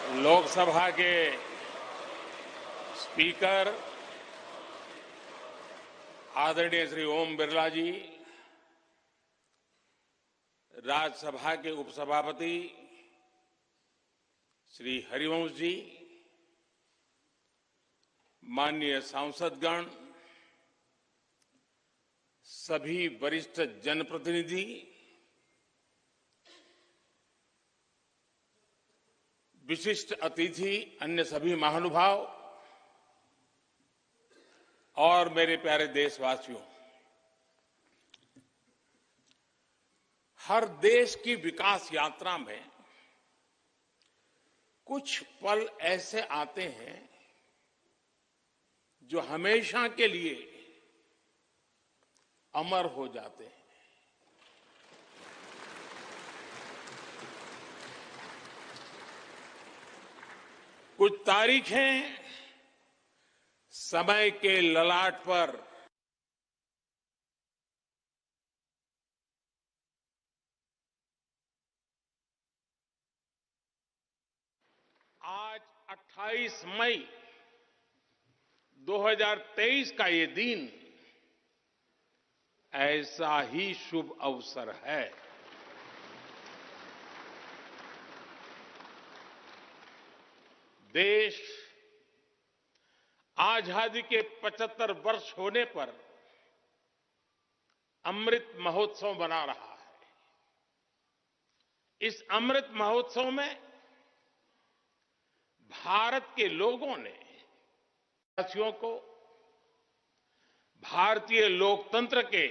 लोकसभा के स्पीकर आदरणीय श्री ओम बिरला जी, राज्यसभा के उपसभापति श्री हरिवंश जी, माननीय सांसदगण, सभी वरिष्ठ जनप्रतिनिधि, विशिष्ट अतिथि, अन्य सभी महानुभाव और मेरे प्यारे देशवासियों, हर देश की विकास यात्रा में कुछ पल ऐसे आते हैं जो हमेशा के लिए अमर हो जाते हैं। कुछ तारीखें समय के ललाट पर आज 28 मई 2023 का ये दिन ऐसा ही शुभ अवसर है। देश आजादी के 75 वर्ष होने पर अमृत महोत्सव मना रहा है। इस अमृत महोत्सव में भारत के लोगों ने देशवासियों को भारतीय लोकतंत्र के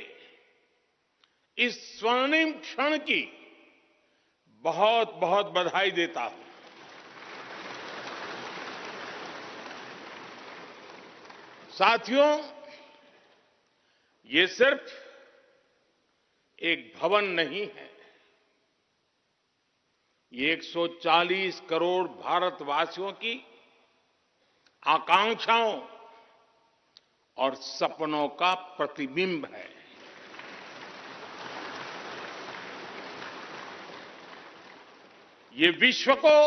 इस स्वर्णिम क्षण की बहुत बहुत बधाई देता हूं। साथियों, ये सिर्फ एक भवन नहीं है, ये 140 करोड़ भारतवासियों की आकांक्षाओं और सपनों का प्रतिबिंब है। ये विश्व को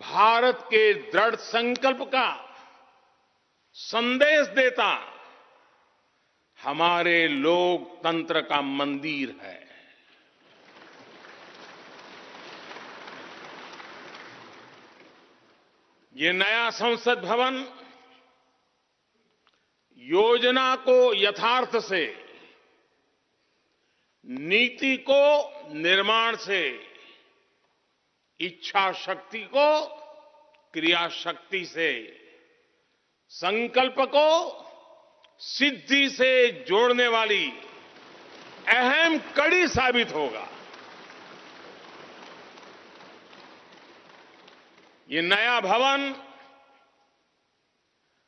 भारत के दृढ़ संकल्प का संदेश देता हमारे लोकतंत्र का मंदिर है। ये नया संसद भवन योजना को यथार्थ से, नीति को निर्माण से, इच्छा शक्ति को क्रिया शक्ति से, संकल्प को सिद्धि से जोड़ने वाली अहम कड़ी साबित होगा। ये नया भवन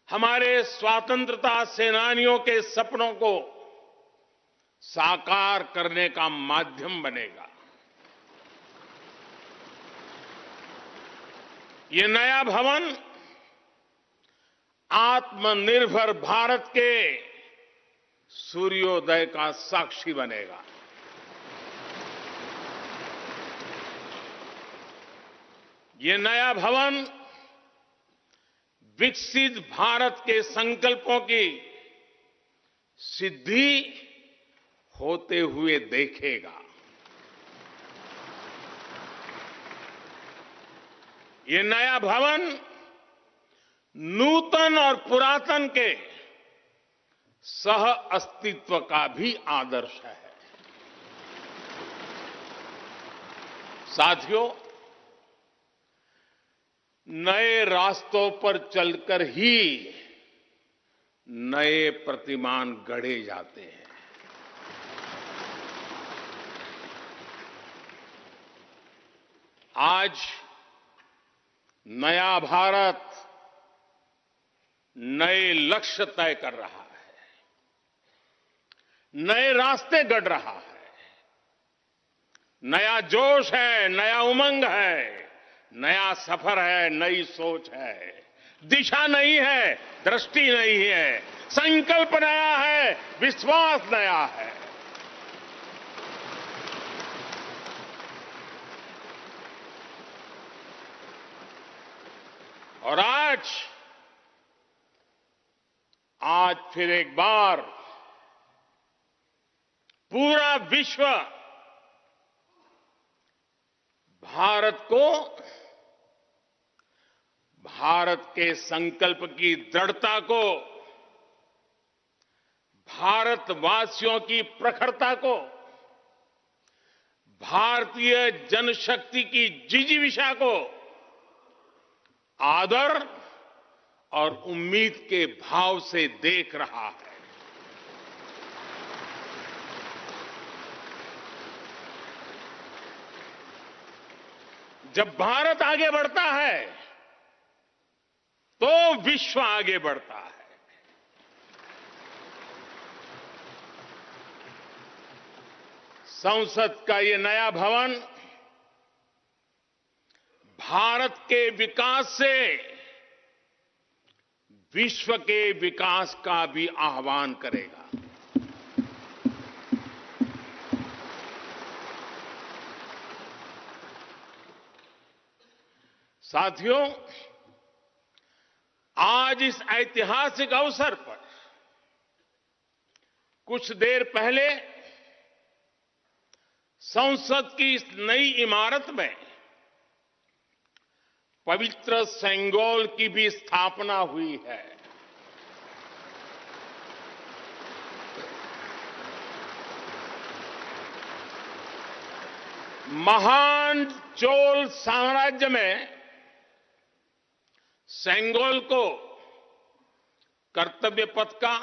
हमारे स्वतंत्रता सेनानियों के सपनों को साकार करने का माध्यम बनेगा। ये नया भवन आत्मनिर्भर भारत के सूर्योदय का साक्षी बनेगा। ये नया भवन विकसित भारत के संकल्पों की सिद्धि होते हुए देखेगा। ये नया भवन नूतन और पुरातन के सह अस्तित्व का भी आदर्श है। साथियों, नए रास्तों पर चलकर ही नए प्रतिमान गढ़े जाते हैं। आज नया भारत नए लक्ष्य तय कर रहा है, नए रास्ते गढ़ रहा है, नया जोश है, नया उमंग है, नया सफर है, नई सोच है। दिशा नई है, दृष्टि नई है, संकल्प नया है, विश्वास नया है। और आज फिर एक बार पूरा विश्व भारत को, भारत के संकल्प की दृढ़ता को, भारतवासियों की प्रखरता को, भारतीय जनशक्ति की जिजीविषा को आदर और उम्मीद के भाव से देख रहा है। जब भारत आगे बढ़ता है तो विश्व आगे बढ़ता है। संसद का ये नया भवन भारत के विकास से विश्व के विकास का भी आह्वान करेगा। साथियों, आज इस ऐतिहासिक अवसर पर कुछ देर पहले संसद की इस नई इमारत में पवित्र सेंगोल की भी स्थापना हुई है। महान चोल साम्राज्य में सेंगोल को कर्तव्य पथ का,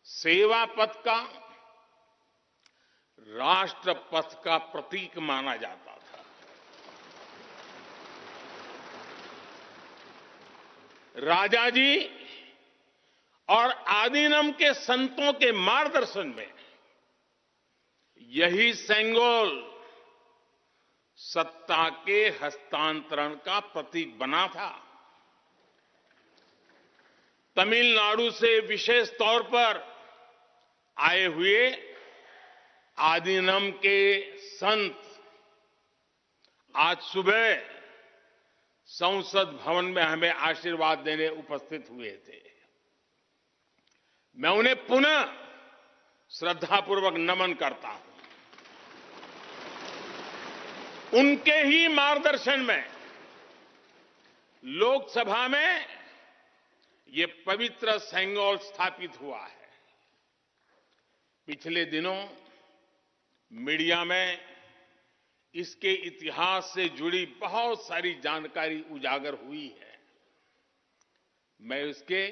सेवा पथ का, राष्ट्र पथ का प्रतीक माना जाता था। राजा जी और आदीनम के संतों के मार्गदर्शन में यही सेंगोल सत्ता के हस्तांतरण का प्रतीक बना था। तमिलनाडु से विशेष तौर पर आए हुए आदीनम के संत आज सुबह संसद भवन में हमें आशीर्वाद देने उपस्थित हुए थे। मैं उन्हें पुनः श्रद्धापूर्वक नमन करता हूं। उनके ही मार्गदर्शन में लोकसभा में ये पवित्र सेंगोल स्थापित हुआ है। पिछले दिनों मीडिया में इसके इतिहास से जुड़ी बहुत सारी जानकारी उजागर हुई है। मैं इसके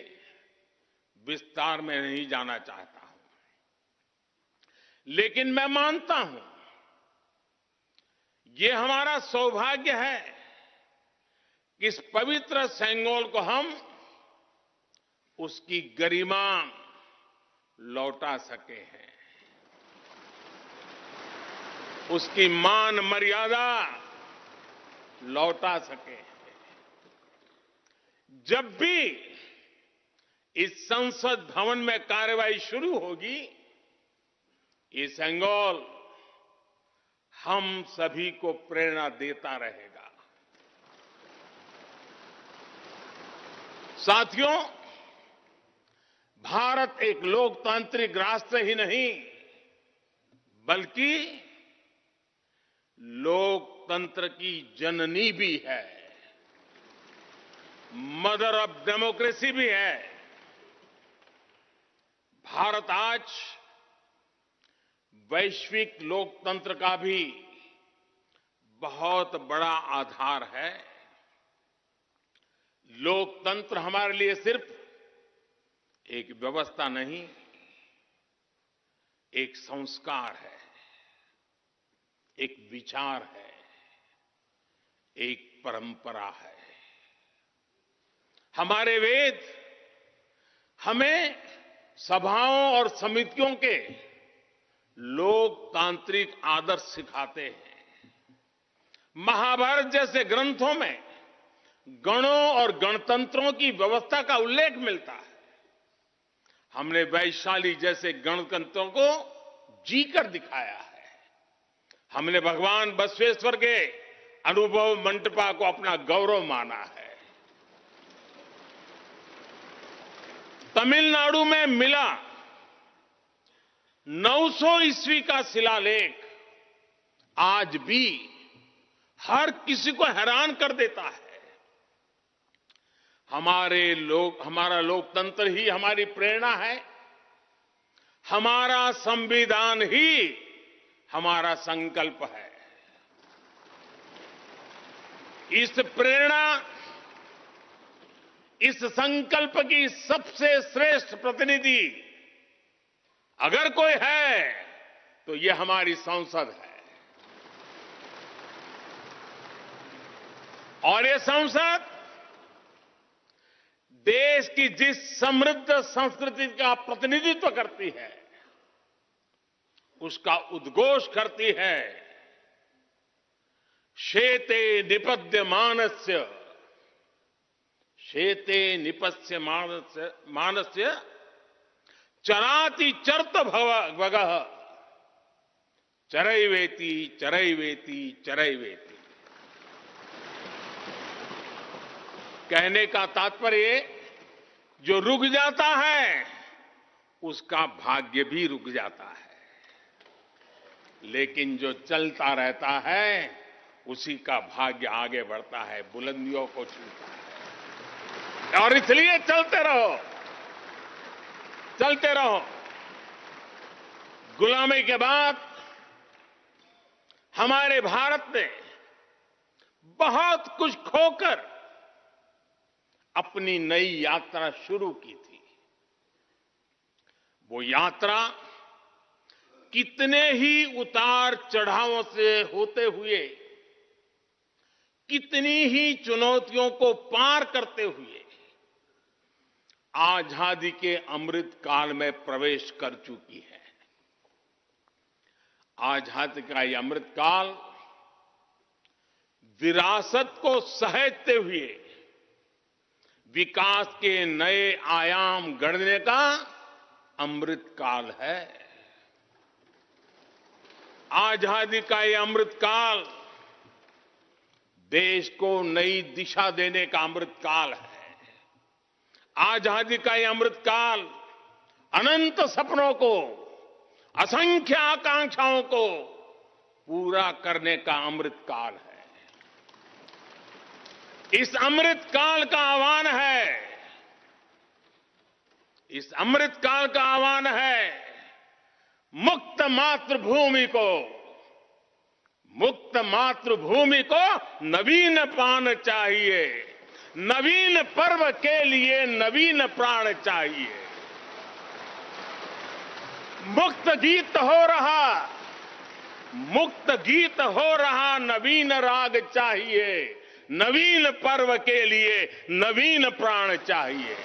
विस्तार में नहीं जाना चाहता हूं, लेकिन मैं मानता हूं ये हमारा सौभाग्य है कि इस पवित्र सेंगोल को हम उसकी गरिमा लौटा सके हैं, उसकी मान मर्यादा लौटा सके हैं। जब भी इस संसद भवन में कार्यवाही शुरू होगी, ये सेंगोल हम सभी को प्रेरणा देता रहेगा। साथियों, भारत एक लोकतांत्रिक राष्ट्र ही नहीं बल्कि लोकतंत्र की जननी भी है, मदर ऑफ डेमोक्रेसी भी है। भारत आज वैश्विक लोकतंत्र का भी बहुत बड़ा आधार है। लोकतंत्र हमारे लिए सिर्फ एक व्यवस्था नहीं, एक संस्कार है, एक विचार है, एक परंपरा है। हमारे वेद हमें सभाओं और समितियों के लोकतांत्रिक आदर्श सिखाते हैं। महाभारत जैसे ग्रंथों में गणों और गणतंत्रों की व्यवस्था का उल्लेख मिलता है। हमने वैशाली जैसे गणतंत्रों को जीकर दिखाया है। हमने भगवान बसवेश्वर के अनुभव मंटपा को अपना गौरव माना है। तमिलनाडु में मिला 900 ईस्वी का शिलालेख आज भी हर किसी को हैरान कर देता है। हमारा लोकतंत्र ही हमारी प्रेरणा है, हमारा संविधान ही हमारा संकल्प है। इस प्रेरणा, इस संकल्प की सबसे श्रेष्ठ प्रतिनिधि अगर कोई है तो ये हमारी संसद है। और ये संसद देश की जिस समृद्ध संस्कृति का प्रतिनिधित्व करती है, उसका उद्घोष करती है। शेते निपद्यमानस्य, शेते निपस्य मानस्य चराति चर्त भगः, चरैवेति चरैवेति चरैवेति। कहने का तात्पर्य, जो रुक जाता है उसका भाग्य भी रुक जाता है, लेकिन जो चलता रहता है उसी का भाग्य आगे बढ़ता है, बुलंदियों को छूता है। और इसलिए चलते रहो, चलते रहो। गुलामी के बाद हमारे भारत ने बहुत कुछ खोकर अपनी नई यात्रा शुरू की थी। वो यात्रा कितने ही उतार चढ़ावों से होते हुए, कितनी ही चुनौतियों को पार करते हुए आजादी के अमृत काल में प्रवेश कर चुकी है। आजादी का ये अमृत काल विरासत को सहेजते हुए विकास के नए आयाम गढ़ने का अमृत काल है। आजादी का ये अमृत काल देश को नई दिशा देने का अमृत काल है। आजादी का ये अमृत काल अनंत सपनों को, असंख्य आकांक्षाओं को पूरा करने का अमृत काल है। इस अमृत काल का आह्वान है, इस अमृत काल का आह्वान है मुक्त मातृभूमि को, मुक्त मातृभूमि को नवीन प्राण चाहिए, नवीन पर्व के लिए नवीन प्राण चाहिए। मुक्त गीत हो रहा, मुक्त गीत हो रहा, नवीन राग चाहिए, नवीन पर्व के लिए नवीन प्राण चाहिए।